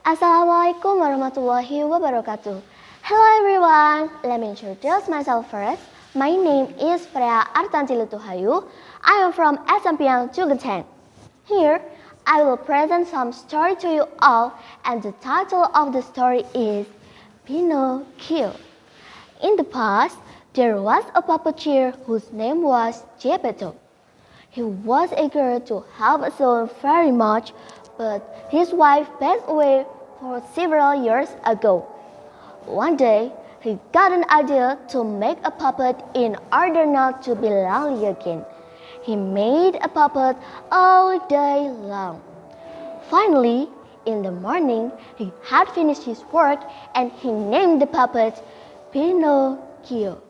Assalamualaikum warahmatullahi wabarakatuh. Hello everyone, let me introduce myself first. My name is Artanti. I am from SMP yang Jugentan. Here, I will present some story to you all, and the title of the story is Pinocchio. In the past, there was a puppeteer whose name was Geppetto. He was eager to have a son very much, but his wife passed away for several years ago. One day, he got an idea to make a puppet in order not to be lonely again. He made a puppet all day long. Finally, in the morning, he had finished his work and he named the puppet Pinocchio.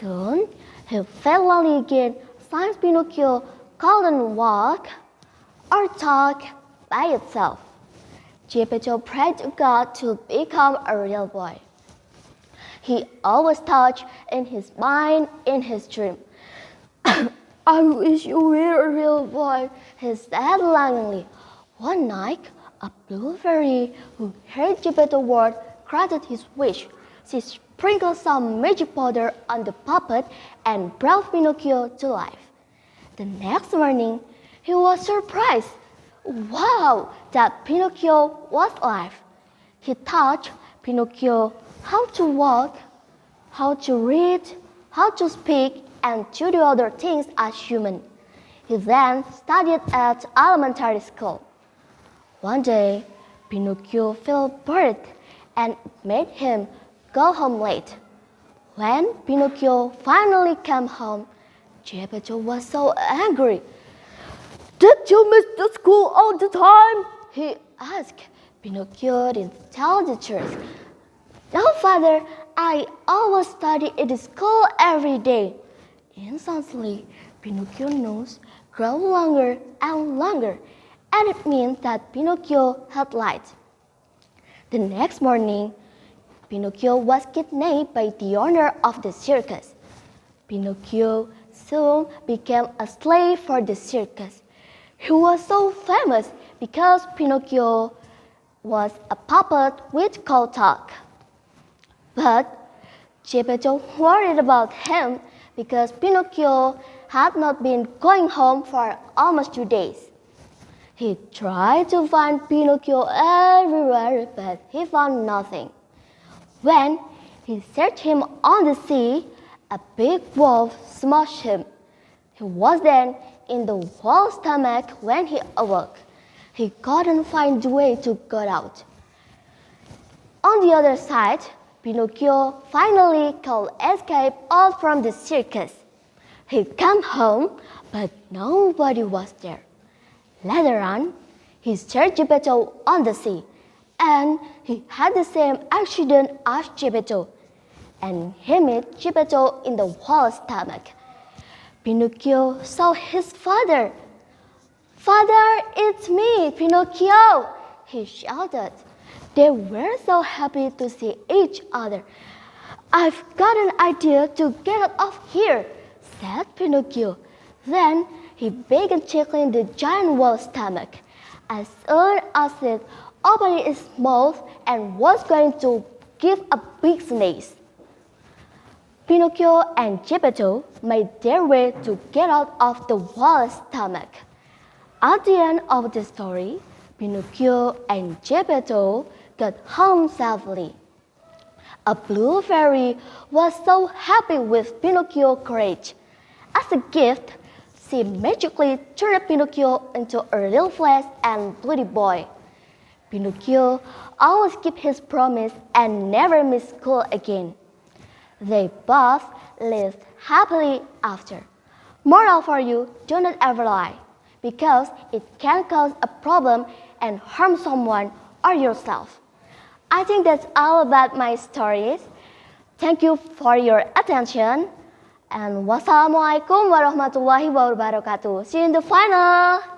Soon, he felt lonely again since Pinocchio couldn't walk or talk by itself. Geppetto prayed to God to become a real boy. He always thought in his mind, in his dream. I wish you were a real boy, he said longingly. One night, a blue fairy who heard Geppetto's word granted his wish. She sprinkled some magic powder on the puppet and brought Pinocchio to life. The next morning, he was surprised. Wow, that Pinocchio was alive. He taught Pinocchio how to walk, how to read, how to speak, and to do other things as human. He then studied at elementary school. One day, Pinocchio felt bored and it made him go home late. When Pinocchio finally came home, Geppetto was so angry. Did you miss the school all the time? He asked. Pinocchio didn't tell the truth. No, father, I always study at the school every day. Instantly, Pinocchio's nose grew longer and longer, and it meant that Pinocchio had lied. The next morning, Pinocchio was kidnapped by the owner of the circus. Pinocchio soon became a slave for the circus. He was so famous because Pinocchio was a puppet with cold talk. But Geppetto worried about him because Pinocchio had not been going home for almost 2 days. He tried to find Pinocchio everywhere, but he found nothing. When he searched him on the sea, a big wolf smashed him. He was then in the wolf's stomach when he awoke. He couldn't find the way to get out. On the other side, Pinocchio finally could escape out from the circus. He came home, but nobody was there. Later on, he searched Geppetto on the sea, and he had the same accident as Geppetto, and he met Geppetto in the wolf's stomach. Pinocchio saw his father. Father, it's me, Pinocchio, he shouted. They were so happy to see each other. I've got an idea to get out of here, said Pinocchio. Then he began tickling the giant wolf's stomach. As soon as it opened its mouth and was going to give a big sneeze, Pinocchio and Geppetto made their way to get out of the wolf's stomach. At the end of the story, Pinocchio and Geppetto got home safely. A blue fairy was so happy with Pinocchio's courage. As a gift, she magically turned Pinocchio into a real flesh and bloody boy. Pinocchio always kept his promise and never missed school again. They both lived happily after. Moral for you, do not ever lie, because it can cause a problem and harm someone or yourself. I think that's all about my stories. Thank you for your attention. And wassalamualaikum warahmatullahi wabarakatuh. See you in the final.